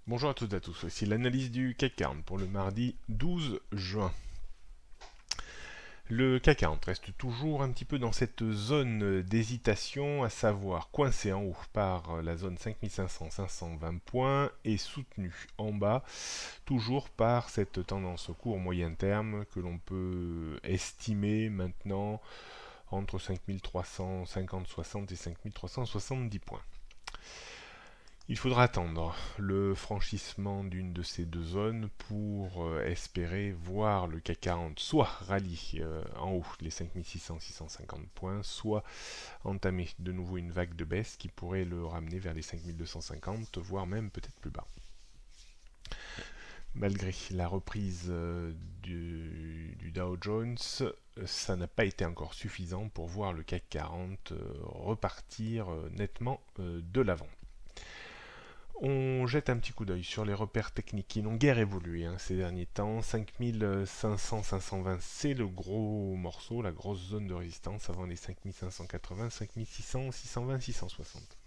Bonjour à toutes et à tous, voici l'analyse du CAC 40 pour le mardi 12 juin. Le CAC 40 reste toujours un petit peu dans cette zone d'hésitation, à savoir coincé en haut par la zone 5500-520 points et soutenu en bas, toujours par cette tendance court moyen terme que l'on peut estimer maintenant entre 5350-60 et 5370 points. Il faudra attendre le franchissement d'une de ces deux zones pour espérer voir le CAC 40 soit rallier en haut les 5600-650 points, soit entamer de nouveau une vague de baisse qui pourrait le ramener vers les 5250, voire même peut-être plus bas. Malgré la reprise du Dow Jones, ça n'a pas été encore suffisant pour voir le CAC 40 repartir nettement de l'avant. On jette un petit coup d'œil sur les repères techniques qui n'ont guère évolué ces derniers temps. 5500-520, c'est le gros morceau, la grosse zone de résistance avant les 5580, 5600, 620, 660.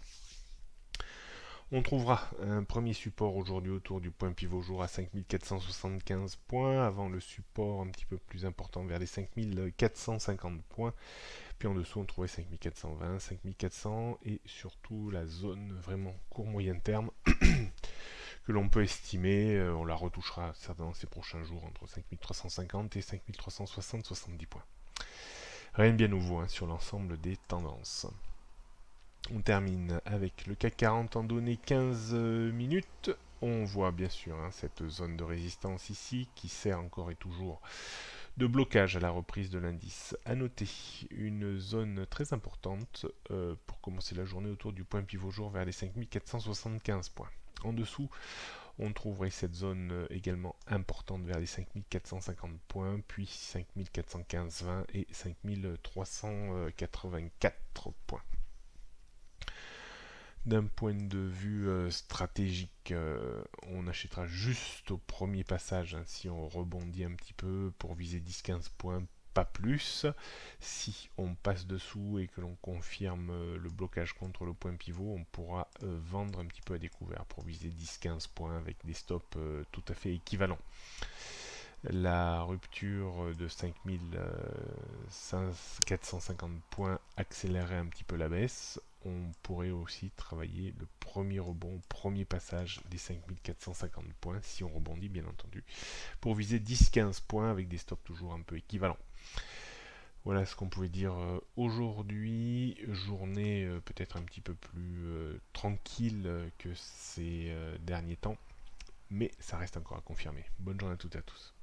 On trouvera un premier support aujourd'hui autour du point pivot jour à 5475 points, avant le support un petit peu plus important vers les 5450 points. Puis en dessous, on trouvait 5420, 5400 et surtout la zone vraiment court moyen terme que l'on peut estimer, on la retouchera certainement ces prochains jours entre 5350 et 5360, 70 points. Rien de bien nouveau sur l'ensemble des tendances. On termine avec le CAC 40 en données 15 minutes. On voit bien sûr cette zone de résistance ici qui sert encore et toujours de blocage à la reprise de l'indice. À noter une zone très importante pour commencer la journée autour du point pivot jour vers les 5475 points. En dessous, on trouverait cette zone également importante vers les 5450 points, puis 5415-20 et 5384 points. D'un point de vue stratégique, on achètera juste au premier passage si on rebondit un petit peu pour viser 10-15 points, pas plus. Si on passe dessous et que l'on confirme le blocage contre le point pivot, on pourra vendre un petit peu à découvert pour viser 10-15 points avec des stops tout à fait équivalents. La rupture de 5450 points accélérerait un petit peu la baisse. On pourrait aussi travailler le premier rebond, premier passage des 5450 points, si on rebondit bien entendu, pour viser 10-15 points avec des stops toujours un peu équivalents. Voilà ce qu'on pouvait dire aujourd'hui. Journée peut-être un petit peu plus tranquille que ces derniers temps, mais ça reste encore à confirmer. Bonne journée à toutes et à tous.